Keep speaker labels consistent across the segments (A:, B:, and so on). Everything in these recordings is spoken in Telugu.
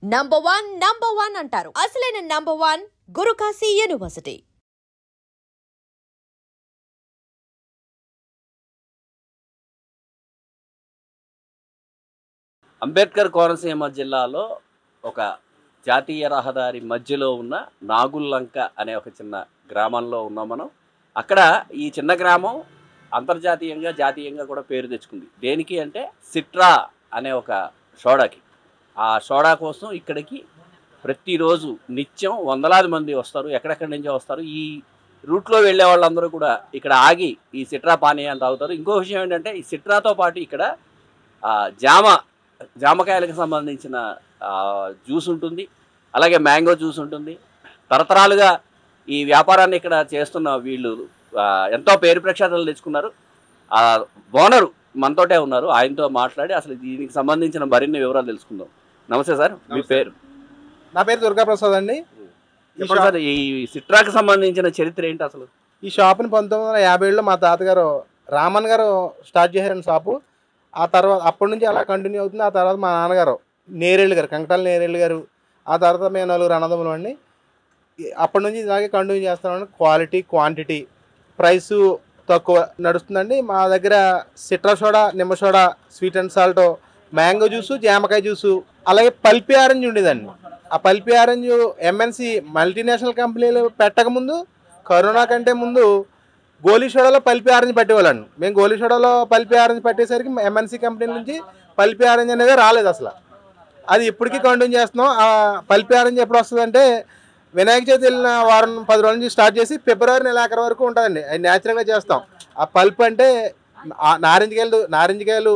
A: నంబర్ వన్ అంటారు. అసలైన number one Gurukashi university.
B: Ambedkar Konaseema జిల్లాలో ఒక జాతీయ రహదారి మధ్యలో ఉన్న నాగుల్లంక అనే ఒక చిన్న గ్రామంలో ఉన్నాం మనం. అక్కడ ఈ చిన్న గ్రామం అంతర్జాతీయంగా జాతీయంగా కూడా పేరు తెచ్చుకుంది. దేనికి అంటే సిట్రా అనే ఒక సోడాకి. ఆ సోడా కోసం ఇక్కడికి ప్రతిరోజు నిత్యం వందలాది మంది వస్తారు. ఎక్కడెక్కడి నుంచో వస్తారు. ఈ రూట్లో వెళ్ళే వాళ్ళందరూ కూడా ఇక్కడ ఆగి ఈ సిట్రా పానీయాన్ని తాగుతారు. ఇంకో విషయం ఏంటంటే ఈ సిట్రాతో పాటు ఇక్కడ జామకాయలకు సంబంధించిన జ్యూస్ ఉంటుంది, అలాగే మ్యాంగో జ్యూస్ ఉంటుంది. తరతరాలుగా ఈ వ్యాపారాన్ని ఇక్కడ చేస్తున్న వీళ్ళు ఎంతో పేరు ప్రఖ్యాతలు తెచ్చుకున్నారు. ఓనరు మనతోటే ఉన్నారు. ఆయనతో మాట్లాడి అసలు దీనికి సంబంధించిన మరిన్ని వివరాలు తెలుసుకుందాం. నమస్తే సార్, మీ పేరు?
C: నా పేరు దుర్గాప్రసాద్ అండి.
B: సార్, ఈ సిట్రాకి సంబంధించిన చరిత్ర ఏంటి అసలు?
C: ఈ షాప్ని 1957లో మా తాతగారు రామన్ గారు స్టార్ట్ చేశారండి షాపు. ఆ తర్వాత అప్పటి నుంచి అలా కంటిన్యూ అవుతుంది. ఆ తర్వాత మా నాన్నగారు నేరేళ్ళు గారు, కంకటాల నేరేళ్ళు గారు, ఆ తర్వాత మేము నలుగురు అన్నదమ్ములు అండి. అప్పటి నుంచి ఇలాగే కంటిన్యూ చేస్తామండి. క్వాలిటీ, క్వాంటిటీ, ప్రైసు తక్కువ నడుస్తుందండి. మా దగ్గర సిట్రా సోడా, నిమ్మ soda, sweet and salt, mango juice, జామకాయ జ్యూసు, అలాగే పల్పి ఆరెంజ్ ఉండేదండి. ఆ పల్పి ఆరెంజ్ ఎంఎన్సి మల్టీనేషనల్ కంపెనీలు పెట్టకముందు, కరోనా కంటే ముందు గోలీ సోడాలో పల్పి ఆరెంజ్ పట్టేవాళ్ళండి. మేము గోలీ సోడాలో పల్పి ఆరెంజ్ పట్టేసరికి ఎంఎన్సి కంపెనీ నుంచి పల్పి ఆరెంజ్ అనేది రాలేదు అసలు. అది ఇప్పటికీ కంటిన్యూ చేస్తున్నాం. ఆ పల్పి ఆరెంజ్ ఎప్పుడు వస్తుందంటే వినాయక చవితి వెళ్ళిన వారం 10 రోజుల నుంచి స్టార్ట్ చేసి ఫిబ్రవరి నెలాఖరు వరకు ఉంటుందండి. అది న్యాచురల్గా చేస్తాం. ఆ పల్ప్ అంటే నారింజకాయలు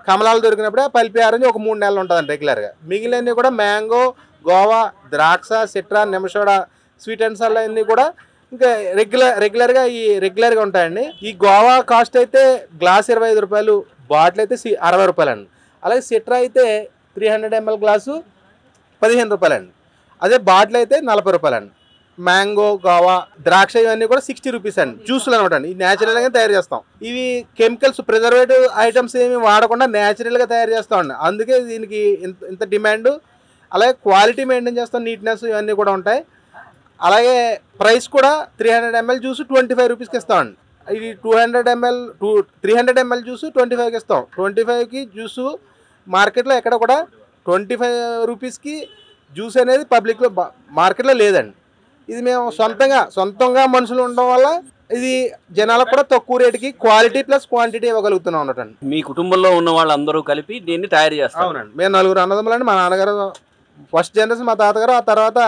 C: కమలాలు దొరికినప్పుడే ఆ పల్పి ఆరెంజ్ ఒక 3 నెలలు ఉంటుందండి రెగ్యులర్గా. మిగిలినవి కూడా మ్యాంగో, గోవా, ద్రాక్ష, సిట్రా, నిమ్మసోడా, స్వీట్ అండ్ సాల్ట్ అన్నీ కూడా ఇంకా రెగ్యులర్గా ఉంటాయండి. ఈ గోవా కాస్ట్ అయితే గ్లాస్ 25 రూపాయలు, బాటిల్ అయితే 60 రూపాయలండి. అలాగే సిట్రా అయితే 300 ml గ్లాసు 15 రూపాయలండి. అదే బాటిల్ అయితే 40 రూపాయలండి. మ్యాంగో, గోవా, ద్రాక్ష ఇవన్నీ కూడా 60 రూపీస్ అండి. జ్యూసులు అనమాట అండి. ఇది న్యాచురల్గా తయారు చేస్తాం. ఇవి కెమికల్స్, ప్రిజర్వేటివ్ ఐటమ్స్ ఏమి వాడకుండా న్యాచురల్గా తయారు చేస్తామండి. అందుకే దీనికి ఇంత డిమాండ్. అలాగే క్వాలిటీ మెయింటైన్ చేస్తాం, నీట్నెస్ ఇవన్నీ కూడా ఉంటాయి. అలాగే ప్రైస్ కూడా 300 ml జ్యూస్ 25 రూపీస్కి ఇస్తామండి. ఇది 300 ml జ్యూస్ 25కి ఇస్తాం. 25కి జ్యూసు మార్కెట్లో ఎక్కడ కూడా 25 రూపీస్కి జ్యూస్ అనేది పబ్లిక్లో మార్కెట్లో లేదండి. ఇది మేము సొంతంగా మనుషులు ఉండడం వల్ల ఇది జనాలకు కూడా తక్కువ రేటుకి క్వాలిటీ ప్లస్ క్వాంటిటీ ఇవ్వగలుగుతున్నాం అన్నట్టు.
B: మీ కుటుంబంలో ఉన్న వాళ్ళందరూ కలిపి దీన్ని తయారు చేస్తాం?
C: అవునండి. మేము నలుగురు అన్నదమ్ములండి. మా నాన్నగారు ఫస్ట్ జనరేషన్, మా తాతగారు, ఆ తర్వాత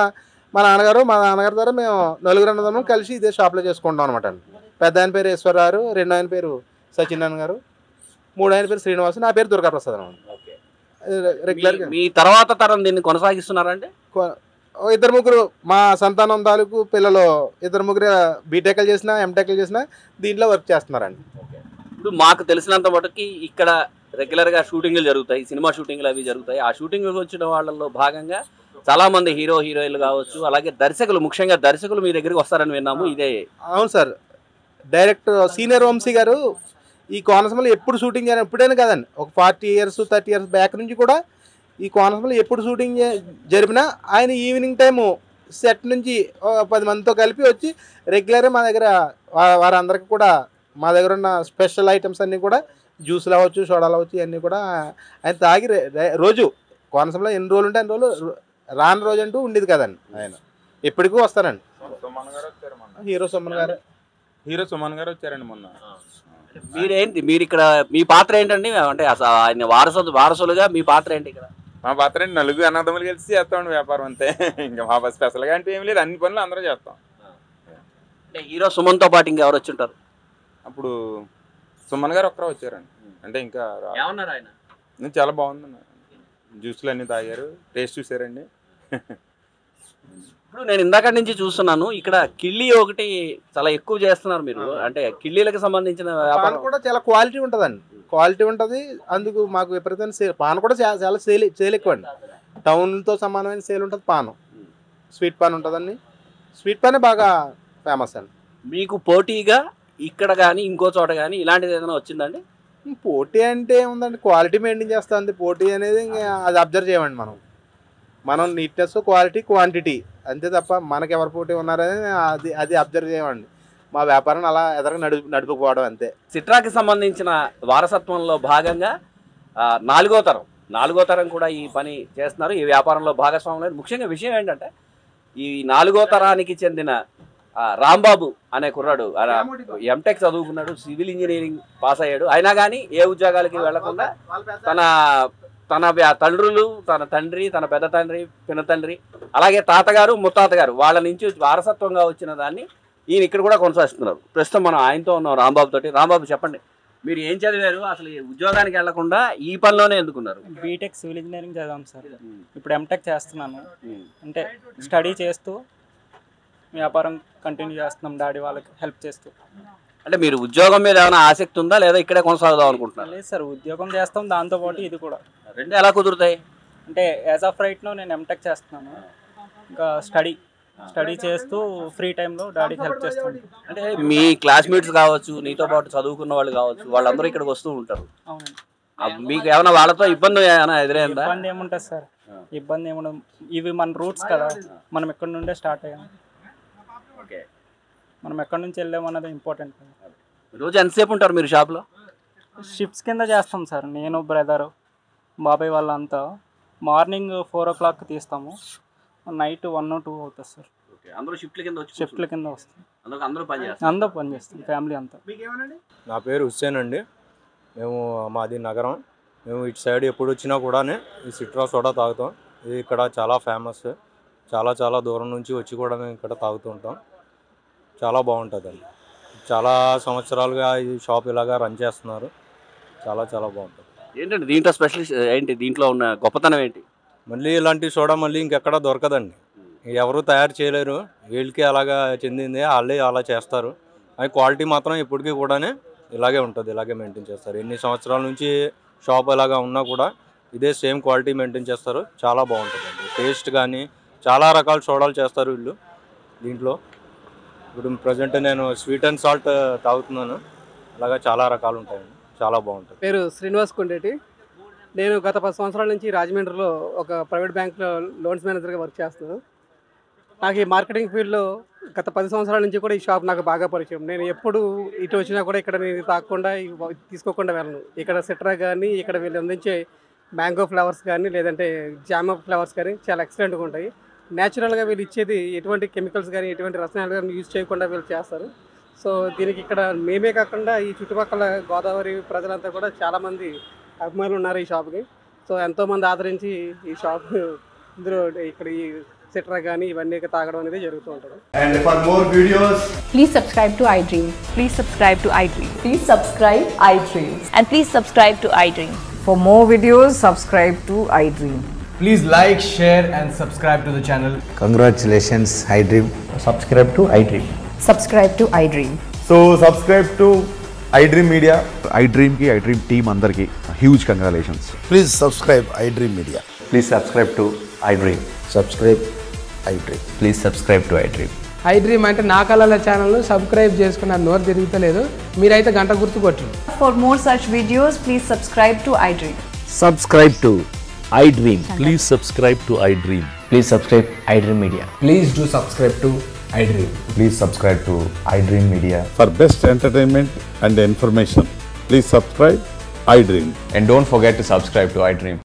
C: మా నాన్నగారు ద్వారా మేము నలుగురు అన్నదమ్ములు కలిసి ఇదే షాప్లో చేసుకుంటాం అనమాట అండి. పెద్ద ఆయన పేరు ఈశ్వరరావు, రెండో ఆయన పేరు సత్యనారాయణ గారు, మూడో ఆయన పేరు శ్రీనివాసు, నా పేరు దుర్గాప్రసాద్ అనమాట. రెగ్యులర్గా
B: మీ తర్వాత తరం దీన్ని కొనసాగిస్తున్నారంటే
C: 2-3 మా సంతానం తాలూకు పిల్లలు 2-3 బీటెక్లు చేసినా, ఎంటెక్లు చేసినా దీంట్లో వర్క్ చేస్తున్నారండి.
B: ఇప్పుడు మాకు తెలిసినంత మటుకి ఇక్కడ రెగ్యులర్గా షూటింగ్లు జరుగుతాయి, సినిమా షూటింగ్లు అవి జరుగుతాయి. ఆ షూటింగ్లకు వచ్చిన వాళ్ళల్లో భాగంగా చాలామంది హీరోయిన్లు కావచ్చు, అలాగే దర్శకులు, ముఖ్యంగా దర్శకులు మీ దగ్గరికి వస్తారని విన్నాము. ఇదే?
C: అవును సార్. డైరెక్టర్ సీనియర్ వంశీ గారు ఈ కోనసీమలో ఎప్పుడు షూటింగ్ చేయను, ఎప్పుడైనా కదండి, ఒక 40 years 30 years బ్యాక్ నుంచి కూడా ఈ కోనసీమలో ఎప్పుడు షూటింగ్ జరిపినా ఆయన ఈవినింగ్ టైము సెట్ నుంచి 10 మందితో కలిపి వచ్చి రెగ్యులర్గా మా దగ్గర వారందరికీ కూడా మా దగ్గర ఉన్న స్పెషల్ ఐటమ్స్ అన్నీ కూడా జ్యూసులు అవ్వచ్చు, సోడాలు అవ్వచ్చు, ఇవన్నీ కూడా ఆయన తాగి రోజు కోనసీమలో ఎన్ని రోజులు ఉంటే అన్ని రోజులు రాని రోజు అంటూ ఉండేది కదండి. ఆయన ఎప్పటికీ వస్తారండి.
D: హీరో సుమన్ గారు వచ్చారండి మొన్న.
B: మీరు ఇక్కడ మీ పాత్ర ఏంటండి? అంటే ఆయన వారసులుగా మీ పాత్ర ఏంటి ఇక్కడ?
D: మా పాత్ర ఏంటి, నలుగురు అన్నదమ్ములు కలిసి చేస్తామండి వ్యాపారం అంతే. ఇంకా మా స్పెషల్గా అంటే ఏం లేదు, అన్ని పనులు అందరూ చేస్తాం.
B: అంటే హీరో సుమన్తో పాటు ఇంకెవరు వచ్చి ఉంటారు?
D: అప్పుడు సుమన్ గారు ఒక్కరే వచ్చారండి. అంటే ఇంకా
B: ఏమన్నారు ఆయన?
D: చాలా బాగుందన్నారు. జ్యూస్లు అన్నీ తాగారు, టేస్ట్ చూసారండి.
B: ఇప్పుడు నేను ఇందాక నుంచి చూస్తున్నాను ఇక్కడ కిళ్ళి ఒకటి చాలా ఎక్కువ చేస్తున్నారు మీరు. అంటే కిళ్ళీలకు సంబంధించిన వ్యాపారం
C: కూడా చాలా క్వాలిటీ ఉంటుందండి. క్వాలిటీ ఉంటుంది. అందుకు మాకు విపరీతమైన సేల్. పాన్ కూడా చాలా సేల్ ఎక్కువ అండి. టౌన్తో సమానమైన సేల్ ఉంటుంది. పాను, స్వీట్ పాన్ ఉంటుందండి. స్వీట్ పానే బాగా ఫేమస్ అండి.
B: మీకు పోటీగా ఇక్కడ కానీ ఇంకో చోట కానీ ఇలాంటిది ఏదైనా వచ్చిందండి?
C: పోటీ అంటే ఏముందండి, క్వాలిటీ మెయింటైన్ చేస్తుంది. పోటీ అనేది అది అబ్జర్వ్ చేయమండి మనం. మనం నీట్నెస్, క్వాలిటీ, క్వాంటిటీ అంతే తప్ప మనకి ఎవరు పోటీ ఉన్నారని అది అబ్జర్వ్ చేయమండి. మా వ్యాపారం అలా ఎదరగా నడుపుకుపోవడం అంతే.
B: సిట్రాకి సంబంధించిన వారసత్వంలో భాగంగా నాలుగో తరం కూడా ఈ పని చేస్తున్నారు, ఈ వ్యాపారంలో భాగస్వాములు. ముఖ్యంగా విషయం ఏంటంటే ఈ 4వ తరానికి చెందిన రాంబాబు అనే కుర్రాడు ఎంటెక్ చదువుకున్నాడు, సివిల్ ఇంజనీరింగ్ పాస్ అయ్యాడు. అయినా కానీ ఏ ఉద్యోగాలకి వెళ్లకుండా తన తండ్రులు, తన తండ్రి, తన పెద్ద తండ్రి, పినతండ్రి, అలాగే తాతగారు, ముత్తాతగారు వాళ్ళ నుంచి వారసత్వంగా వచ్చిన దాన్ని ఈయన ఇక్కడ కూడా కొనసాగిస్తున్నారు. ప్రస్తుతం మనం ఆయనతో ఉన్నాం, రాంబాబు తోటి. రాంబాబు, చెప్పండి, మీరు ఏం చదివారు, అసలు ఉద్యోగానికి వెళ్లకుండా ఈ పనిలోనే ఎందుకున్నారు?
E: బీటెక్ సివిల్ ఇంజనీరింగ్ చదివాం సార్. ఇప్పుడు ఎంటెక్ చేస్తున్నాను. అంటే స్టడీ చేస్తూ వ్యాపారం కంటిన్యూ చేస్తున్నాం, డాడీ వాళ్ళకి హెల్ప్ చేస్తూ.
B: అంటే మీరు ఉద్యోగం మీద ఏమైనా ఆసక్తి ఉందా, లేదా ఇక్కడే కొనసాగుదాం అనుకుంటున్నారు?
E: లేదు సార్, ఉద్యోగం చేస్తాం, దాంతోపాటు ఇది కూడా.
B: రెండు ఎలా కుదురుతాయి?
E: అంటే యాజ్ ఆఫ్ రైట్లో నేను ఎంటెక్ చేస్తున్నాను, ఇంకా స్టడీ చేస్తూ ఫ్రీ టైంలో డాడీకి హెల్ప్ చేస్తాను.
B: అంటే మీ క్లాస్మేట్స్ కావచ్చు, నీతో పాటు చదువుకున్న వాళ్ళు కావచ్చు, వాళ్ళందరూ ఇక్కడికి వస్తూ ఉంటారు.
E: అవునండి.
B: మీకు ఏమైనా వాళ్ళతో ఇబ్బంది ఏమైనా ఎదురైందా?
E: ఇబ్బంది ఏముంటుంది సార్, ఇబ్బంది ఏముండదు. ఇవి మన రూట్స్ కదా, మనం ఎక్కడి నుండే స్టార్ట్ అయ్యాం.
B: ఓకే,
E: మనం ఎక్కడి నుంచి వెళ్ళామన్నది ఇంపార్టెంట్.
B: రోజు ఎంతసేపు ఉంటారు మీరు షాప్లో?
E: షిఫ్ట్స్ కింద చేస్తాం సార్, నేను, బ్రదరు, బాబాయ్ వాళ్ళంతా. మార్నింగ్ 4 o'clock తీస్తాము, నైట్ 1 or 2 అవుతుంది సార్.
B: అందరూ షిఫ్ట్ల
E: కింద వస్తాం,
B: అందరూ పని చేస్తాం,
E: ఫ్యామిలీ అంతా.
F: నా పేరు హుస్సేన్ అండి. మాది నగరం. మేము ఇటు సైడ్ ఎప్పుడు వచ్చినా కూడా ఈ సిట్రా సోడా తాగుతాం. ఇది ఇక్కడ చాలా ఫేమస్. చాలా దూరం నుంచి వచ్చి కూడా మేము ఇక్కడ తాగుతూ ఉంటాం. చాలా బాగుంటుందండి. చాలా సంవత్సరాలుగా ఈ షాప్ ఇలాగా రన్ చేస్తున్నారు. చాలా బాగుంటుంది.
B: ఏంటంటే దీంట్లో స్పెషలిస్ట్ ఏంటి, దీంట్లో ఉన్న గొప్పతనం ఏంటి?
F: మళ్ళీ ఇలాంటి సోడా మళ్ళీ ఇంకెక్కడా దొరకదండి. ఎవరు తయారు చేయలేరు, వీళ్ళకి అలాగా చెందింది, వాళ్ళే అలా చేస్తారు. అది క్వాలిటీ మాత్రం ఇప్పటికీ కూడా ఇలాగే ఉంటుంది, ఇలాగే మెయింటైన్ చేస్తారు. ఎన్ని సంవత్సరాల నుంచి షాప్ ఇలాగా ఉన్నా కూడా ఇదే సేమ్ క్వాలిటీ మెయింటైన్ చేస్తారు. చాలా బాగుంటుందండి. టేస్ట్ కానీ చాలా రకాల సోడాలు చేస్తారు వీళ్ళు దీంట్లో. ఇప్పుడు ప్రజెంట్ నేను స్వీట్ అండ్ సాల్ట్ తాగుతున్నాను. అలాగా చాలా రకాలు ఉంటాయండి, చాలా బాగుంటుంది.
G: పేరు శ్రీనివాస్ కొండేటి. నేను గత 10 సంవత్సరాల నుంచి రాజమండ్రిలో ఒక ప్రైవేట్ బ్యాంక్లో లోన్స్ మేనేజర్గా వర్క్ చేస్తున్నాను. నాకు ఈ మార్కెటింగ్ ఫీల్డ్లో గత 10 సంవత్సరాల నుంచి కూడా ఈ షాప్ నాకు బాగా పరిచయం. నేను ఎప్పుడు ఇటు వచ్చినా కూడా ఇక్కడ నేను తాగకుండా తీసుకోకుండా వెళ్ళను. ఇక్కడ సిట్రా కానీ, ఇక్కడ వీళ్ళు అందించే మ్యాంగో ఫ్లేవర్స్ కానీ, లేదంటే జామ ఫ్లేవర్స్ కానీ చాలా ఎక్సలెంట్గా ఉంటాయి. న్యాచురల్గా వీళ్ళు ఇచ్చేది ఎటువంటి కెమికల్స్ కానీ, ఎటువంటి రసాయనాలు కానీ యూజ్ చేయకుండా వీళ్ళు చేస్తారు. సో దీనికి ఇక్కడ మేమే కాకుండా ఈ చుట్టుపక్కల గోదావరి ప్రజలంతా కూడా చాలామంది అభిమానులు ఉన్నారు ఈ షాప్కి. సో ఎంతోమంది ఆదరించి ఈ షాప్ ఇందులో ఇక్కడ ఈ సిట్రా కానీ ఇవన్నీ తాగడం అనేది జరుగుతూ ఉంటుంది.
H: And for more videos,
I: please subscribe to iDream.
J: Please subscribe to iDream.
I: Please subscribe iDream.
J: And please subscribe to iDream.
K: For more videos, subscribe to iDream.
H: please like, share and subscribe to the channel.
L: Congratulations, iDream.
H: Subscribe to iDream.
K: Subscribe to iDream.
H: So subscribe to iDream Media.
L: iDream ki iDream team andarki huge congratulations.
M: Please subscribe iDream Media.
L: Please subscribe to iDream.
M: Subscribe iDream.
L: Please subscribe to iDream.
N: iDream అంటే నా కళల ఛానల్ను సబ్స్క్రైబ్ చేసుకున్న నోరు తిరుగుతలేదు, మీరైతే గంట గుర్తు కొట్టండి.
J: For more such videos, please subscribe to iDream.
L: Subscribe to iDream.
O: Please subscribe to iDream.
L: Please subscribe iDream Media.
H: Please do subscribe to iDream.
L: Please subscribe to iDream Media.
O: For best entertainment and information, please subscribe iDream.
L: And don't forget to subscribe to iDream.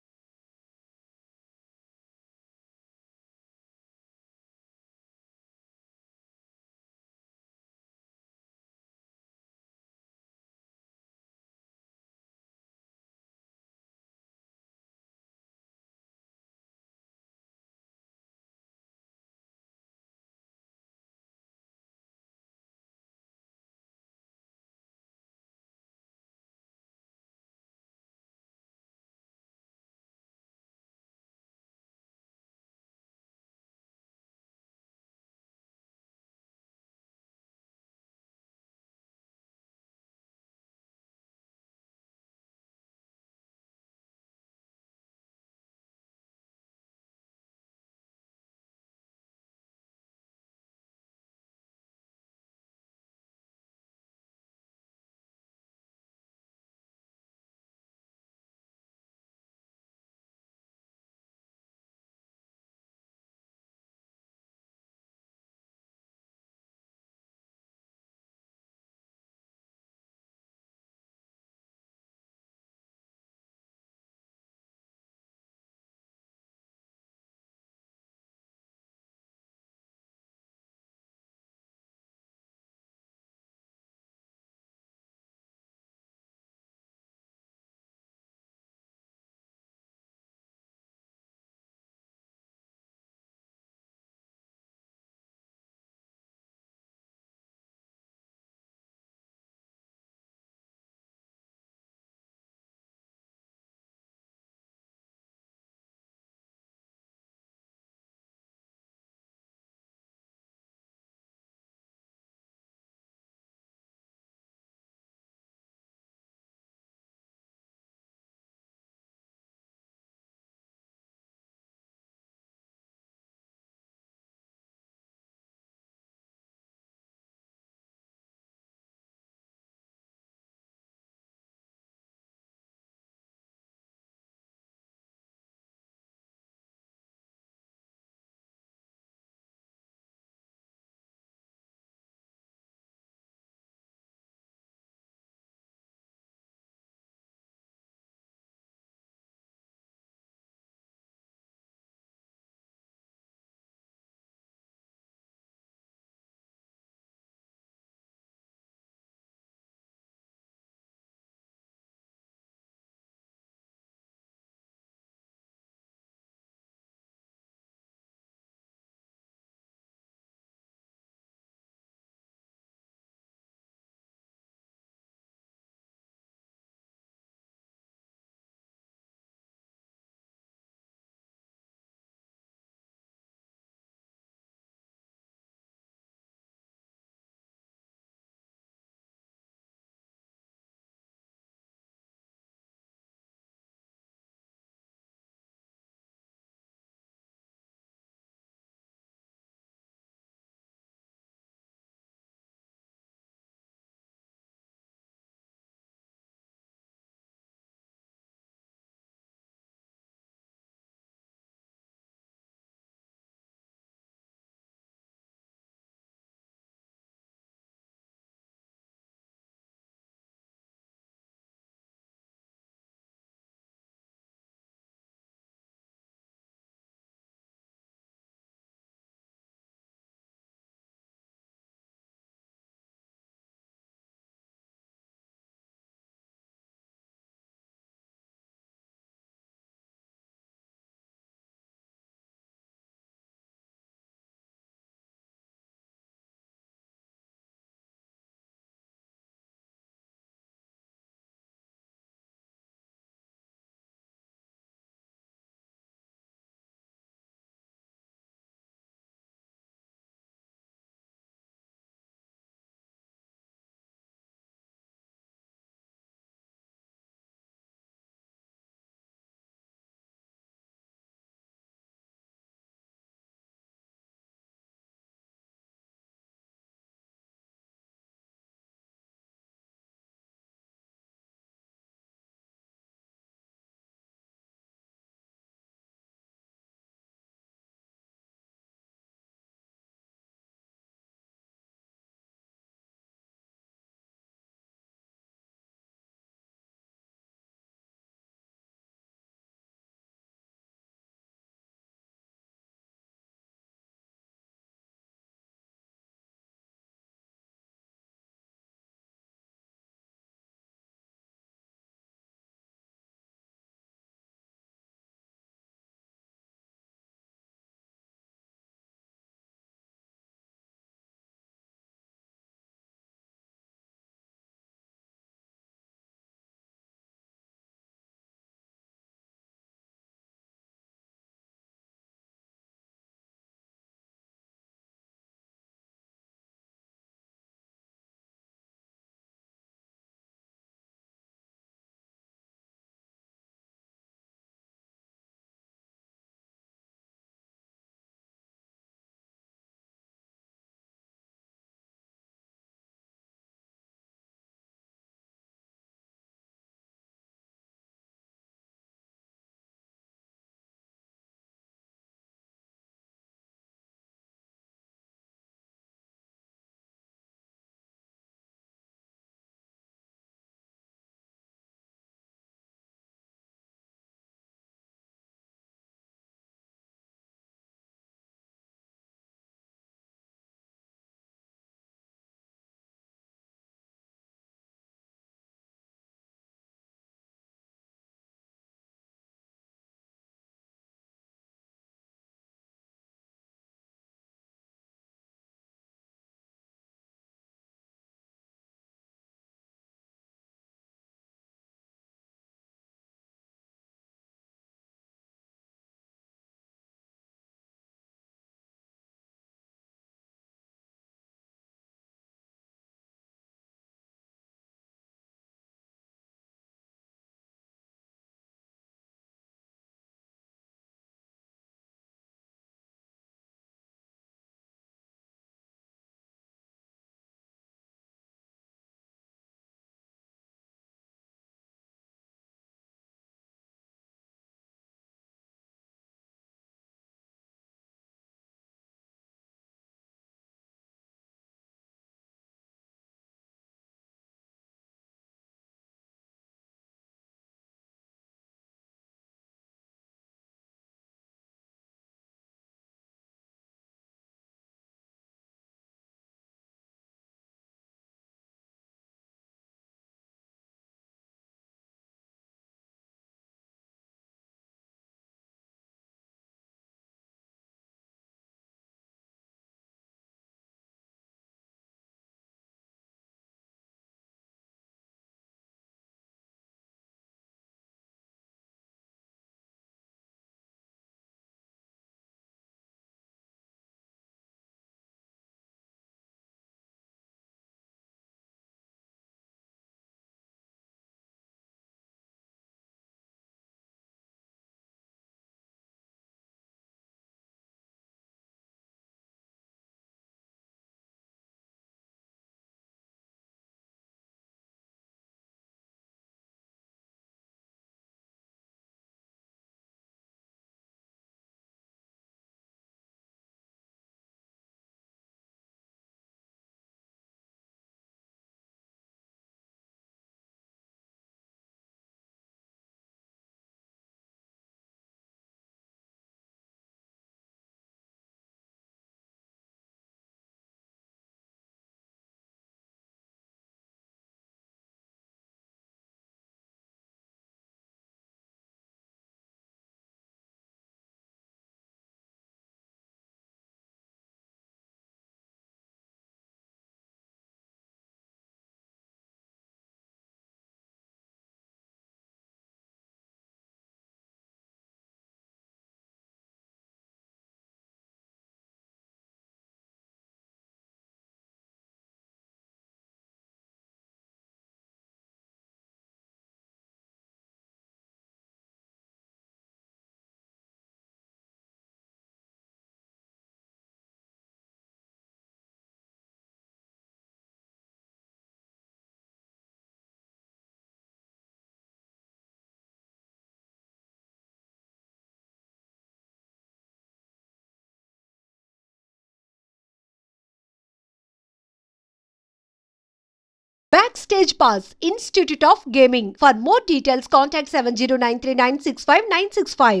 P: Max Stage Pass, Institute of Gaming. For more details, contact 7093965965.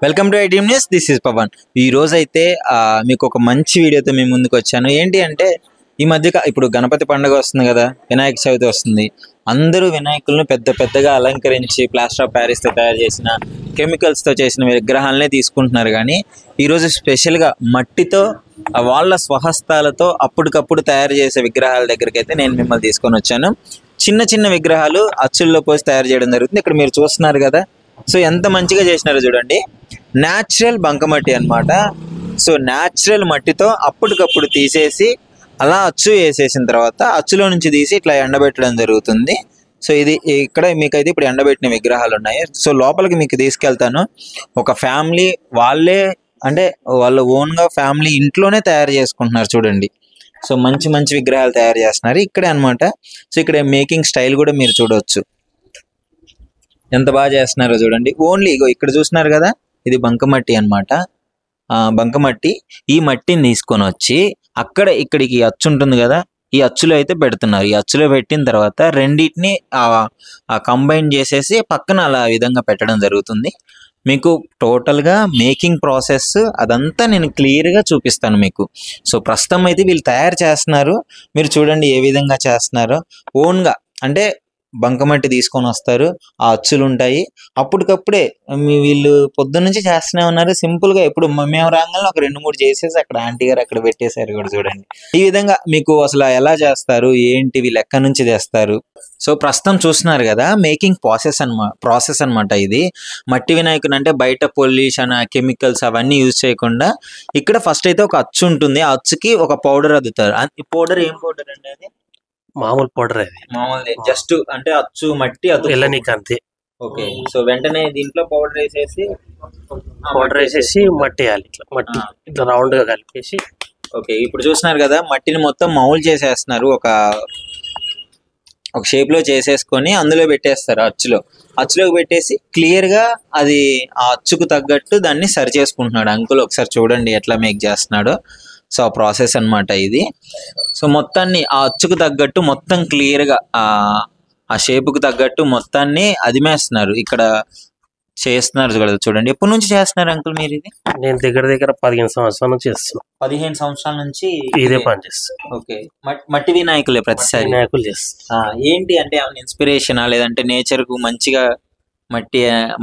Q: Welcome to iDream news. This is Pavan. ఈ రోజు అయితే మీకు ఒక మంచి వీడియోతో మేము ముందుకు వచ్చాను. ఏంటి అంటే ఈ మధ్య ఇప్పుడు గణపతి పండుగ వస్తుంది కదా, వినాయక చవితి వస్తుంది. అందరూ వినాయకులను పెద్ద పెద్దగా అలంకరించి ప్లాస్టర్ ఆఫ్ ప్యారిస్తో తయారు చేసిన కెమికల్స్తో చేసిన విగ్రహాలనే తీసుకుంటున్నారు. కానీ ఈరోజు స్పెషల్గా మట్టితో వాళ్ళ స్వహస్తాలతో అప్పటికప్పుడు తయారు చేసే విగ్రహాల దగ్గరికి అయితే నేను మిమ్మల్ని తీసుకొని వచ్చాను. చిన్న చిన్న విగ్రహాలు అచ్చుల్లో పోసి తయారు చేయడం జరుగుతుంది. ఇక్కడ మీరు చూస్తున్నారు కదా, సో ఎంత మంచిగా చేసినారో చూడండి. న్యాచురల్ బంకమట్టి అనమాట. సో న్యాచురల్ మట్టితో అప్పటికప్పుడు తీసేసి అలా అచ్చు వేసేసిన తర్వాత అచ్చులో నుంచి తీసి ఇట్లా ఎండబెట్టడం జరుగుతుంది. సో ఇది ఇక్కడ మీకైతే ఇప్పుడు ఎండబెట్టిన విగ్రహాలు ఉన్నాయి. సో లోపలికి మీకు తీసుకెళ్తాను. ఒక ఫ్యామిలీ వాళ్ళే అంటే వాళ్ళ ఓన్గా ఫ్యామిలీ ఇంట్లోనే తయారు చేసుకుంటున్నారు చూడండి. సో మంచి మంచి విగ్రహాలు తయారు చేస్తున్నారు ఇక్కడే అనమాట. సో ఇక్కడ మేకింగ్ స్టైల్ కూడా మీరు చూడవచ్చు, ఎంత బాగా చేస్తున్నారో చూడండి. ఓన్లీ ఇగో ఇక్కడ చూస్తున్నారు కదా, ఇది బంకమట్టి అనమాట. బంకమట్టి ఈ మట్టిని తీసుకొని వచ్చి ఇక్కడికి అచ్చు ఉంటుంది కదా, ఈ అచ్చులో అయితే పెడుతున్నారు. ఈ అచ్చులో పెట్టిన తర్వాత రెండింటిని కంబైన్ చేసేసి పక్కన అలా విధంగా పెట్టడం జరుగుతుంది. మీకు టోటల్గా మేకింగ్ ప్రాసెస్ అదంతా నేను క్లియర్గా చూపిస్తాను మీకు. సో ప్రస్తుతం అయితే వీళ్ళు తయారు చేస్తున్నారు. మీరు చూడండి ఏ విధంగా చేస్తున్నారో. ఓన్గా అంటే బంకమట్టి తీసుకొని వస్తారు, ఆ అచ్చులు ఉంటాయి. అప్పటికప్పుడే వీళ్ళు పొద్దున్న నుంచి చేస్తూనే ఉన్నారు. సింపుల్గా ఇప్పుడు మేము రాగానే ఒక 2-3 చేసేసి అక్కడ ఆంటీ గారు అక్కడ పెట్టేశారు కూడా చూడండి. ఈ విధంగా మీకు అసలు ఎలా చేస్తారు, ఏంటి, వీళ్ళు ఎక్కడి నుంచి తెస్తారు. సో ప్రస్తుతం చూస్తున్నారు కదా, మేకింగ్ ప్రాసెస్ అనమాట ఇది. మట్టి వినాయకుని అంటే బయట పొల్యూషన్ కెమికల్స్ అవన్నీ యూజ్ చేయకుండా ఇక్కడ ఫస్ట్ అయితే ఒక అచ్చు ఉంటుంది. ఆ అచ్చుకి ఒక పౌడర్ అద్దుతారు. ఈ పౌడర్ ఏం పౌడర్ అండి? అది
R: మామూలు పౌడర్. అది
Q: మామూలు జస్ట్ అంటే అచ్చు మట్టి
R: వెళ్ళనీకి అంతే.
Q: ఓకే. సో వెంటనే దీంట్లో పౌడర్ వేసేసి
R: మట్టి వేయాలి. ఇట్లా మట్టి ఇట్లా రౌండ్ గా కలిపేసి.
Q: ఓకే. ఇప్పుడు చూస్తున్నారు కదా, మట్టిని మొత్తం మౌల్ చేసేస్తున్నారు. ఒక షేప్ లో చేసేసుకొని అందులో పెట్టేస్తారు. అచ్చులోకి పెట్టేసి క్లియర్ గా అది ఆ అచ్చుకు తగ్గట్టు దాన్ని సరి చేసుకుంటున్నాడు అంకుల్. ఒకసారి చూడండి ఎట్లా మేక్ చేస్తున్నాడో. సో ఆ ప్రాసెస్ అనమాట ఇది. సో మొత్తాన్ని ఆ అచ్చుకు తగ్గట్టు మొత్తం క్లియర్గా ఆ షేపుకు తగ్గట్టు మొత్తాన్ని అదిమేస్తున్నారు. ఇక్కడ చేస్తున్నారు కదా చూడండి. ఎప్పటి నుంచి చేస్తున్నారు అంకుల్ మీరు ఇది?
R: నేను దగ్గర 15 సంవత్సరాల నుంచి చేస్తున్నాను.
Q: 15 సంవత్సరాల నుంచి
R: ఇదే పని చేస్తాను.
Q: ఓకే. మట్టి వినాయకులే ప్రతిసారి
R: వినాయకులు చేస్తాను.
Q: ఏంటి అంటే ఏమైనా ఇన్స్పిరేషనా, లేదంటే నేచర్కు మంచిగా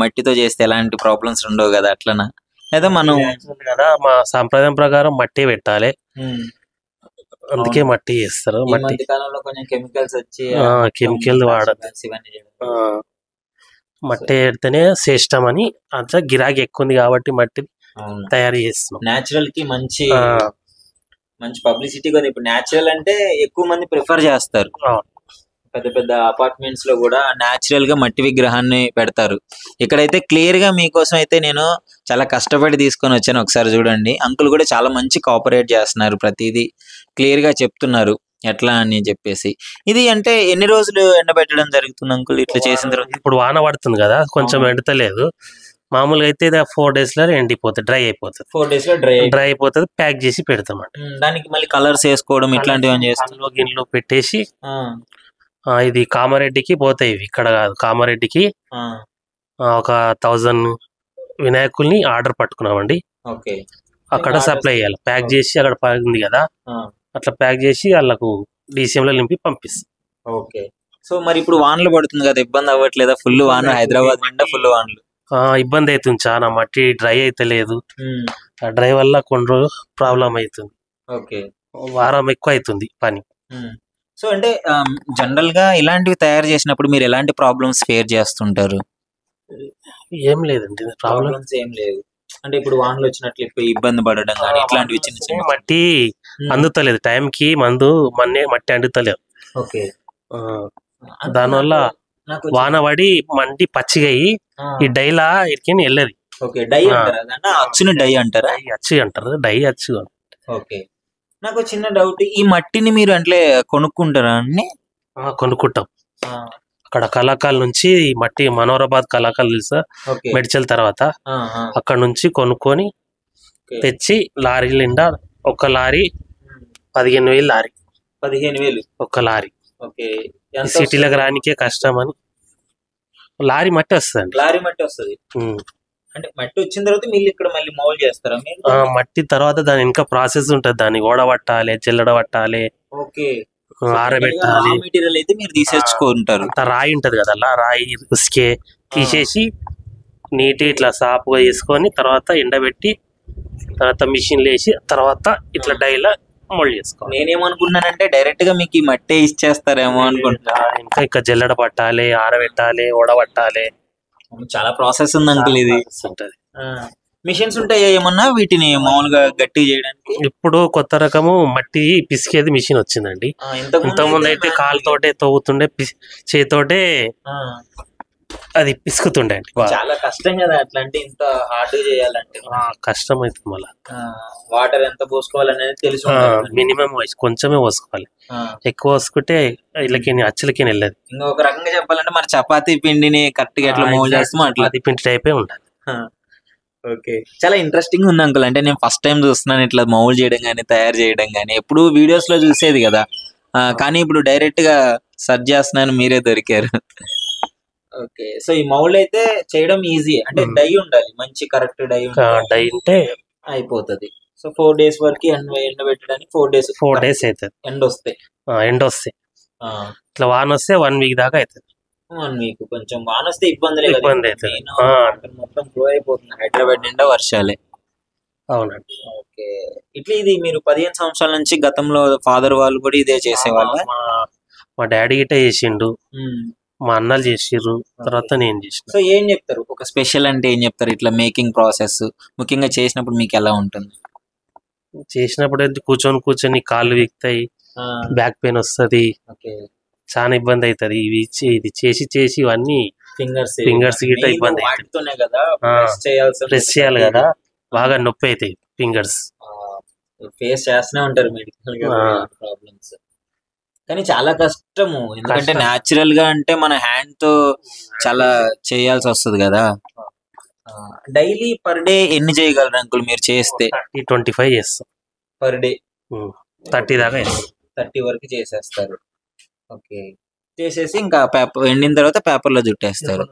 Q: మట్టితో చేస్తే ఎలాంటి ప్రాబ్లమ్స్ ఉండవు కదా అట్లనా, లేదా మనం
R: కదా మా సాంప్రదాయం ప్రకారం మట్టి పెట్టాలి, అందుకే మట్టి చేస్తారు. మట్టి
Q: కాలంలో కొంచెం కెమికల్స్ వచ్చి
R: కెమికల్ వాడదు. మట్టి పెడితేనే శ్రేష్టం అని అంతా గిరాకీ ఎక్కువ ఉంది కాబట్టి మట్టి తయారు చేస్తున్నాం.
Q: న్యాచురల్ కి మంచి పబ్లిసిటీ కూడా. ఇప్పుడు న్యాచురల్ అంటే ఎక్కువ మంది ప్రిఫర్ చేస్తారు. పెద్ద పెద్ద అపార్ట్మెంట్స్ లో కూడా న్యాచురల్ గా మట్టి విగ్రహాన్ని పెడతారు. ఇక్కడైతే క్లియర్ గా మీకోసం అయితే నేను చాలా కష్టపడి తీసుకొని వచ్చాను. ఒకసారి చూడండి. అంకుల్ కూడా చాలా మంచి కోఆపరేట్ చేస్తున్నారు, ప్రతిదీ క్లియర్ గా చెప్తున్నారు ఎట్లా అని చెప్పేసి. ఇది అంటే ఎన్ని రోజులు ఎండబెట్టడం జరుగుతుంది అంకుల్ ఇట్లా చేసిన తర్వాత?
R: ఇప్పుడు వాన పడుతుంది కదా, కొంచెం ఎండతలేదు. మామూలుగా అయితే 4 days లో ఎండిపోతుంది, డ్రై అయిపోతుంది.
Q: 4 days లో
R: డ్రై అయిపోతుంది. ప్యాక్ చేసి పెడతాం.
Q: దానికి మళ్ళీ కలర్స్ వేసుకోవడం ఇట్లాంటివి
R: గిన్నెలో పెట్టేసి ఇది కామారెడ్డికి పోతాయి. ఇక్కడ కాదు, కామారెడ్డికి ఒక 1000 వినాయకుల్ని ఆర్డర్ పట్టుకున్నామండి. అక్కడ సప్లై చేయాలి. ప్యాక్ చేసి అక్కడ ఉంది కదా, అట్లా ప్యాక్ చేసి వాళ్ళకు DCM లో నింపి పంపిస్తాం.
Q: ఓకే. సో మరి ఇప్పుడు వానలు పడుతుంది కదా, ఇబ్బంది అవ్వట్లేదా? ఫుల్ వాన, హైదరాబాద్ నిండా ఫుల్ వానలు.
R: ఇబ్బంది అవుతుంది చాలా. మట్టి డ్రై అయితే లేదు. ఆ డ్రై వల్ల కొన్ని రోజులు ప్రాబ్లం అవుతుంది.
Q: ఓకే.
R: వారం ఎక్కువ అవుతుంది పని.
Q: సో అంటే జనరల్ గా ఇలాంటివి తయారు చేసినప్పుడు మీరు ఎలాంటి ప్రాబ్లమ్స్ ఫేర్ చేస్తుంటారు?
R: ఏం లేదండి, ప్రాబ్లమ్స్
Q: ఏం లేదు. అంటే ఇప్పుడు వానలు వచ్చినట్లు ఇప్పుడు ఇబ్బంది పడడం కానీ ఇట్లాంటివి చిన్న చిన్న.
R: మట్టి అందుతలేదు టైంకి, మట్టి అందుతలేదు.
Q: ఓకే.
R: దానివల్ల వాన పడి మట్టి పచ్చిగా అయ్యి ఈ డైలా ఇరికి వెళ్ళదు.
Q: ఓకే. డై అంటారా? అచ్చుని డై అంటారా?
R: అచ్చు అంటారు, డై అచ్చు.
Q: ఓకే. నాకు చిన్న డౌట్, ఈ మట్టిని మీరు అంటే కొనుక్కుంటారా అండి?
R: కొనుక్కుంటాం. అక్కడ కళాకాల నుంచి మట్టి మనోహరాబాద్ కళాకాలు తెలుసా, మెడ్చల్ తర్వాత అక్కడ నుంచి కొనుక్కొని తెచ్చి లారీ నిండా ఒక లారీ 15,000 లారీ
Q: 15,000
R: ఒక్క లారీ.
Q: ఓకే.
R: సిటీలకు రానికే కష్టం అని లారీ మట్టి వస్తుందండి.
Q: లారీ మట్టి వస్తుంది. అంటే మట్టి వచ్చిన తర్వాత మీరు ఇక్కడ మళ్ళీ మౌల్డ్ చేస్తారా మీరు?
R: మట్టి తర్వాత దాని ఇంకా ప్రాసెస్ ఉంటది, దాన్ని ఓడబట్టాలి, చెల్లడబట్టాలి,
Q: ఓకే,
R: ఆరబెట్టాలి.
Q: మెటీరియల్ అయితే మీరు తీసేసుకుంటారు.
R: రాయి ఉంటది కదా, అలా రాయి ఉసుకే తీసేసి నీట్ ఇట్లా సాపుగా వేసుకొని తర్వాత ఎండబెట్టి తర్వాత మిషన్లు వేసి తర్వాత ఇట్లా డైలా మోల్డ్ చేసుకోవాలి.
Q: నేనేమనుకున్నానంటే డైరెక్ట్ గా మీకు ఈ మట్టే ఇచ్చేస్తారేమో అనుకుంటా.
R: ఇంకా జల్లెడ పట్టాలి, ఆరబెట్టాలి, ఓడబట్టాలి,
Q: చాలా ప్రాసెస్ ఉంది అంకుల్. ఇది
R: ఉంటది.
Q: మిషన్స్ ఉంటాయా ఏమన్నా వీటిని మామూలుగా గట్టి చేయడానికి?
R: ఇప్పుడు కొత్త రకము మట్టి పిసికేది మిషన్ వచ్చిందండి. ఇంతకుముందు అయితే కాలుతోటే తవ్వుతుండే, చేతోటే అది పిసుకుతుండే అండి.
Q: చాలా కష్టం కదా అట్లాంటి, ఇంత హార్డ్ చేయాలంటే
R: కష్టం అవుతుంది. మళ్ళీ
Q: వాటర్ ఎంత పోసుకోవాలనేది తెలుసు.
R: మినిమం కొంచెమే పోసుకోవాలి, ఎక్కువ పోసుకుంటే ఇళ్ళకి అచ్చలకి వెళ్ళదు.
Q: ఇంకా ఒక రకంగా చెప్పాలంటే మన చపాతీ పిండిని కరెక్ట్ గా ఎట్లా మౌల్డ్ చేస్తామో అట్లా
R: పిండి టైపే ఉండాలి.
Q: ఓకే, చాలా ఇంట్రెస్టింగ్ ఉంది అంకుల్. అంటే నేను ఫస్ట్ టైం చూస్తున్నాను ఇట్లా మౌల్డ్ చేయడం కానీ తయారు చేయడం కానీ. ఎప్పుడు వీడియోస్ లో చూసేది కదా, కానీ ఇప్పుడు డైరెక్ట్ గా సెర్చ్ చేస్తున్నాను, మీరే దొరికారు. ఓకే, సో ఈ మౌల్డ్ అయితే చేయడం ఈజీ. అంటే డై ఉండాలి, మంచి కరెక్ట్ డై
R: ఉంటే
Q: అయిపోతుంది. సో 4 days వరకు ఎండబెట్టడానికి 4 days
R: అవుతుంది.
Q: ఎండ వస్తాయి
R: ఇట్లా వాన వస్తే 1 week దాకా అవుతుంది.
Q: 1 week. కొంచెం వాన వస్తే ఇబ్బంది
R: అవుతుంది,
Q: మొత్తం ఫ్లో అయిపోతుంది. హైదరాబాద్ నిండా వర్షాలే.
R: అవునండి.
Q: ఓకే, ఇట్లా ఇది మీరు 15 సంవత్సరాల నుంచి గతంలో ఫాదర్ వాళ్ళు కూడా ఇదే చేసేవాళ్ళ?
R: మా డాడీ గిట్ట చేసిండు, మా అన్నలు చేసిర్రు, తర్వాత నేను చేసిన.
Q: సో ఏం చెప్తారు, ఒక స్పెషల్ అంటే ఏం చెప్తారు? ఇట్లా మేకింగ్ ప్రాసెస్ ముఖ్యంగా చేసినప్పుడు మీకు ఎలా ఉంటుంది?
R: చేసినప్పుడు అయితే కూర్చొని కాళ్ళు వీక్తాయి, బ్యాక్ పెయిన్ వస్తుంది, చాలా ఇబ్బంది అవుతుంది. ఇది చేసి ఇవన్నీ ఫింగర్స్ గిట్ట ఇబ్బంది అవుతుంది. ప్రెస్ చేయాలి కదా, బాగా నొప్పి అవుతాయి ఫింగర్స్.
Q: ఫేస్ చేస్తూనే ఉంటారు మెడికల్ ప్రాబ్లమ్స్. కానీ చాలా కష్టము, ఎందుకంటే న్యాచురల్ గా అంటే మన హ్యాండ్ తో చాలా చేయాల్సి వస్తుంది కదా. డైలీ పర్ డే ఎన్ని చేయగలరు అంకుల్ మీరు చేస్తే?
R: 25 చేస్తాం
Q: పర్ డే.
R: 30 దాకా
Q: 30 వరకు చేసేస్తారు. ఓకే, చేసేసి ఇంకా పేపర్ ఎండిన తర్వాత పేపర్ లో చుట్టేస్తారు.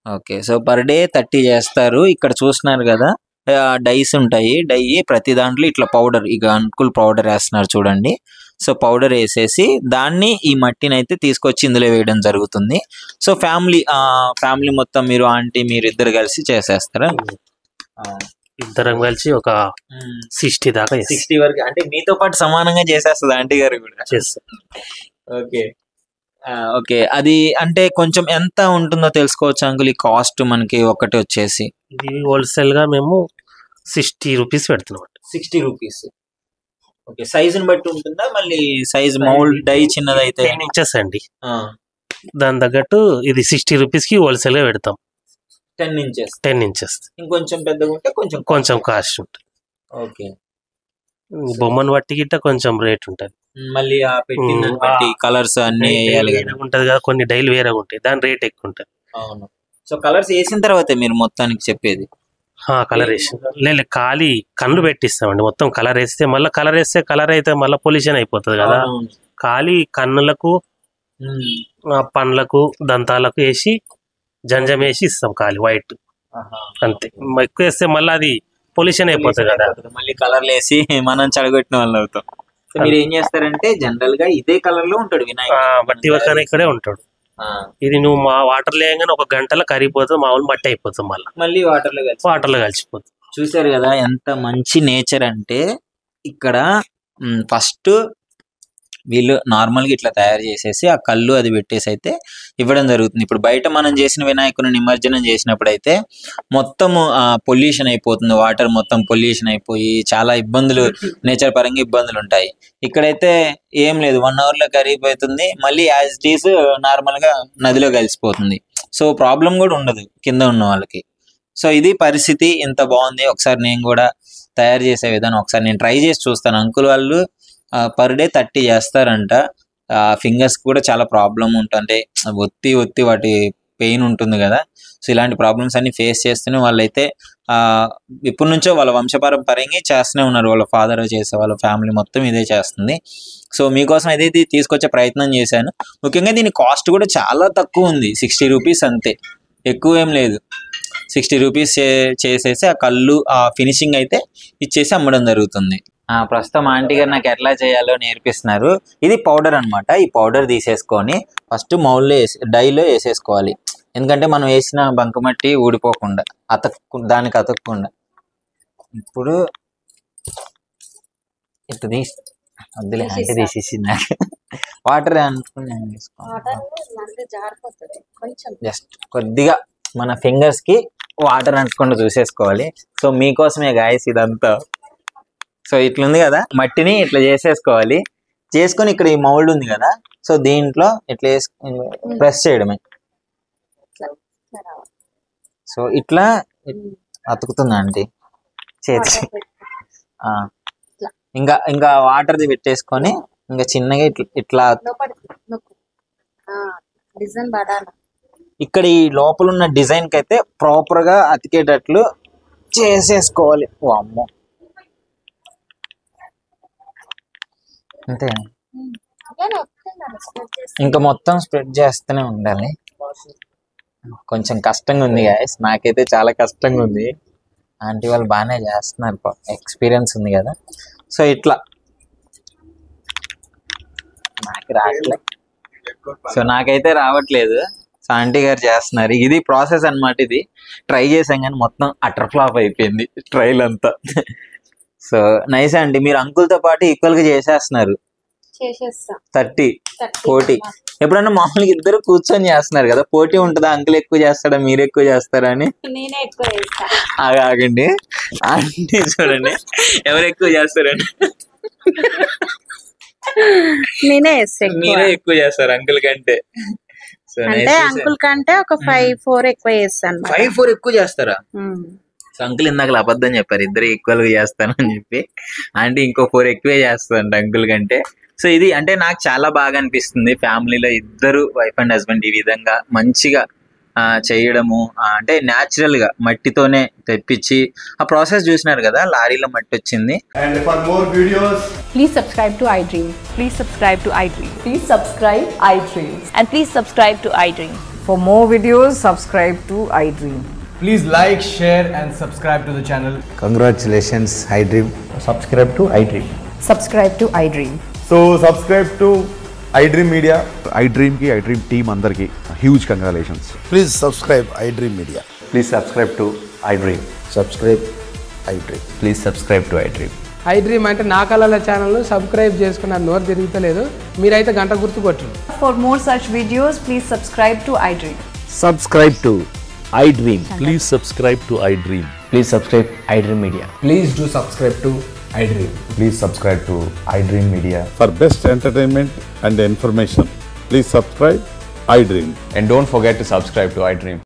Q: ఓకే, సో పర్ డే 30 చేస్తారు. ఇక్కడ చూస్తున్నారు కదా డైస్ ఉంటాయి. డై ప్రతి దాంట్లో ఇట్లా పౌడర్, ఇక అంకుల్ పౌడర్ వేస్తున్నారు చూడండి. సో పౌడర్ వేసేసి దాన్ని ఈ మట్టిని అయితే తీసుకొచ్చి ఇందులో వేయడం జరుగుతుంది. సో ఫ్యామిలీ మొత్తం మీరు ఆంటీ మీరు ఇద్దరు కలిసి చేసేస్తారా?
R: ఇద్దరం కలిసి ఒక 60 దాకా
Q: 60 వరకు. అంటే మీతో పాటు సమానంగా చేసేస్తుంది ఆంటీ గారు కూడా?
R: చేస్తారు.
Q: ఓకే ఓకే, అది అంటే కొంచెం ఎంత ఉంటుందో తెలుసుకోవచ్చు అంకుల్ ఈ కాస్ట్ మనకి ఒకటి వచ్చేసి?
R: ఇది హోల్సేల్ గా మేము 60 రూపీస్ పెడుతున్నాం.
Q: 60 రూపీస్. ఓకే, సైజుని బట్టి ఉంటుందా? మళ్ళీ సైజ్ మౌల్డ్ డై చిన్నదైతే
R: 10 inches అండి, దాని తగ్గట్టు ఇది 60 రూపీస్ కి హోల్సేల్ గా పెడతాం.
Q: 10 inches. ఇంకొంచెం పెద్దగా ఉంటే కొంచెం
R: కాస్ట్ ఉంటుంది.
Q: ఓకే,
R: బొమ్మను బట్టి గిట్ట కొంచెం రేట్ ఉంటుంది.
Q: మళ్ళీ ఆ పెట్టిన బట్టి కలర్స్ అన్ని
R: ఉంటది కదా, కొన్ని డైలు వేరే ఉంటాయి, దాని రేట్ ఎక్కువ ఉంటుంది.
Q: అవును. సో కలర్స్ వేసిన తర్వాత మీరు మొత్తానికి చెప్పేది?
R: కలర్ వేసి లేదు, ఖాళీ కళ్ళు పెట్టిస్తామండి. మొత్తం కలర్ వేస్తే మళ్ళీ కలర్ అయితే మళ్ళీ పొల్యూషన్ అయిపోతుంది కదా. ఖాళీ కన్నులకు, పండ్లకు, దంతాలకు వేసి జంజం వేసి ఇస్తాం ఖాళీ వైట్, అంతే. ఎక్కువ వేస్తే మళ్ళీ అది పొల్యూషన్ అయిపోతుంది కదా,
Q: మళ్ళీ కలర్లు వేసి మనం చెడగొట్టిన వాళ్ళు అవుతాం. మీరు ఏం చేస్తారంటే జనరల్ గా ఇదే కలర్ లో ఉంటాడు వినాయకుడు,
R: బట్టి ఇక్కడే ఉంటాడు. ఇది నువ్వు మా వాటర్ లేగానే 1 గంటలో కరిగిపోతుంది, మామూలు మట్టి అయిపోతుంది, మళ్ళీ వాటర్లో కలిసిపోతుంది.
Q: చూసారు కదా ఎంత మంచి నేచర్ అంటే. ఇక్కడ ఫస్ట్ వీళ్ళు నార్మల్గా ఇట్లా తయారు చేసేసి ఆ కళ్ళు అది పెట్టేసి అయితే ఇవ్వడం జరుగుతుంది. ఇప్పుడు బయట మనం చేసిన వినాయకుని నిమజ్జనం చేసినప్పుడు అయితే మొత్తము పొల్యూషన్ అయిపోతుంది, వాటర్ మొత్తం పొల్యూషన్ అయిపోయి చాలా ఇబ్బందులు, నేచర్ పరంగా ఇబ్బందులు ఉంటాయి. ఇక్కడైతే ఏం లేదు, 1 hourలో కరిగిపోతుంది, మళ్ళీ యాజ్ ఇట్ ఈస్ నార్మల్గా నదిలో కలిసిపోతుంది. సో ప్రాబ్లం కూడా ఉండదు కింద ఉన్న వాళ్ళకి. సో ఇది పరిస్థితి. ఇంత బాగుంది. ఒకసారి నేను కూడా తయారు చేసే విధానం ఒకసారి నేను ట్రై చేసి చూస్తాను. అంకుల్ వాళ్ళు పర్ డే 30 చేస్తారంట. ఫింగర్స్ కూడా చాలా ప్రాబ్లం ఉంటుంది, ఒత్తి వాటి పెయిన్ ఉంటుంది కదా. సో ఇలాంటి ప్రాబ్లమ్స్ అన్ని ఫేస్ చేస్తూనే వాళ్ళైతే ఇప్పటి నుంచో వాళ్ళ వంశపారంపర్యంగా చేస్తూనే ఉన్నారు. వాళ్ళ ఫాదర్ చేసే, వాళ్ళ ఫ్యామిలీ మొత్తం ఇదే చేస్తుంది. సో మీకోసం అయితే ఇది తీసుకొచ్చే ప్రయత్నం చేశాను. ముఖ్యంగా దీని కాస్ట్ కూడా చాలా తక్కువ ఉంది, 60 రూపీస్ అంతే, ఎక్కువ ఏం లేదు. 60 రూపీస్ చేసేసి ఆ కళ్ళు ఆ ఫినిషింగ్ అయితే ఇచ్చేసి అమ్మడం జరుగుతుంది. ప్రస్తుతం ఆంటీ గారు నాకు ఎట్లా చేయాలో నేర్పిస్తున్నారు. ఇది పౌడర్ అనమాట. ఈ పౌడర్ తీసేసుకొని ఫస్ట్ మౌల్లో డైలో వేసేసుకోవాలి. ఎందుకంటే మనం వేసిన బంకమట్టి ఊడిపోకుండా, దానికి అతకకుండా. ఇప్పుడు ఇట్లా వద్దులే అంటే తీసేసింది. వాటర్ అనుకుని జస్ట్ కొద్దిగా మన ఫింగర్స్ కి వాటర్ అంటకుండా చూసేసుకోవాలి. సో మీకోసమే గాయస్ ఇదంతా. సో ఇట్లుంది కదా, మట్టిని ఇట్లా చేసేసుకోవాలి. చేసుకొని ఇక్కడ ఈ మౌల్డ్ ఉంది కదా, సో దీంట్లో ఇట్లా ప్రెస్ చేయడమే. సో ఇట్లా అతుకుతుంది ఆంటీ చేతి. ఇంకా వాటర్ది పెట్టేసుకొని ఇంకా చిన్నగా ఇట్లా ఇక్కడ ఈ లోపల ఉన్న డిజైన్ కి అయితే ప్రాపర్ గా అతికేటట్లు చేసేసుకోవాలి. అమ్మో అంతే, ఇంకా మొత్తం స్ప్రెడ్ చేస్తూనే ఉండాలి. కొంచెం కష్టంగా ఉంది గాయస్, నాకైతే చాలా కష్టంగా ఉంది. ఆంటీ వాళ్ళు బాగానే చేస్తున్నారు, ఎక్స్పీరియన్స్ ఉంది కదా. సో ఇట్లా నాకు రావట్లేదు, సో నాకైతే రావట్లేదు. సో ఆంటీ గారు చేస్తున్నారు. ఇది ప్రాసెస్ అన్నమాట. ఇది ట్రై చేసాం కానీ మొత్తం అటర్ ఫ్లాప్ అయిపోయింది ట్రైల్ అంతా. సో నైస్ అండి, మీరు అంకుల్తో పాటు ఈక్వల్ గా చేసేస్తున్నారు. 30 పోటీ. ఎప్పుడన్నా మామూలుగా ఇద్దరు కూర్చొని చేస్తున్నారు కదా, పోటీ ఉంటుందా? అంకుల్ ఎక్కువ చేస్తాడా, మీరు ఎక్కువ చేస్తారా అని? ఆగండి అంటే చూడండి ఎవరు ఎక్కువ చేస్తారండి. మీరే ఎక్కువ చేస్తారు అంకుల్ కంటే.
S: అంటే అంకుల్ కంటే ఒక 5-4 ఎక్కువ చేస్తాను.
Q: 5-4 ఎక్కువ చేస్తారా? సో అంకుల్ ఇందాక అబద్ధం చెప్పారు, ఇద్దరు ఈక్వల్ గా చేస్తాను అని చెప్పి. అంటే ఇంకో 4 ఎక్కువే చేస్తారంట అంకుల్ కంటే. సో ఇది అంటే నాకు చాలా బాగా అనిపిస్తుంది. ఫ్యామిలీలో ఇద్దరు వైఫ్ అండ్ హస్బెండ్ ఈ విధంగా మంచిగా చేయడము, అంటే న్యాచురల్ గా మట్టితోనే తెప్పించి ఆ ప్రాసెస్ చూసినారు కదా, లారీలో మట్టి వచ్చింది.
H: And for more videos,
I: Please subscribe to iDream.
J: Please subscribe to iDream.
K: Please subscribe iDream.
J: And please subscribe to iDream.
K: For more videos, subscribe to iDream.
H: please like, share and subscribe to the channel.
M: Congratulations, iDream.
H: Subscribe to iDream.
K: Subscribe to iDream.
H: So subscribe to iDream Media.
L: iDream ki iDream team andarki huge congratulations.
M: Please subscribe iDream Media.
H: Please subscribe to iDream.
M: Subscribe iDream.
H: Please subscribe to iDream.
N: iDream అంటే నా కళల ఛానల్ను సబ్స్క్రైబ్ చేసుకున్న నోరు తిరుగుతలేదు, మీరైతే గంట గుర్తు కొట్టండి.
J: For more such videos, please subscribe to iDream.
T: Subscribe to iDream. Please subscribe to iDream.
H: Please subscribe iDream Media. Please do subscribe to iDream.
L: Please subscribe to iDream Media.
O: For best entertainment and information, please subscribe iDream.
H: And don't forget to subscribe to iDream.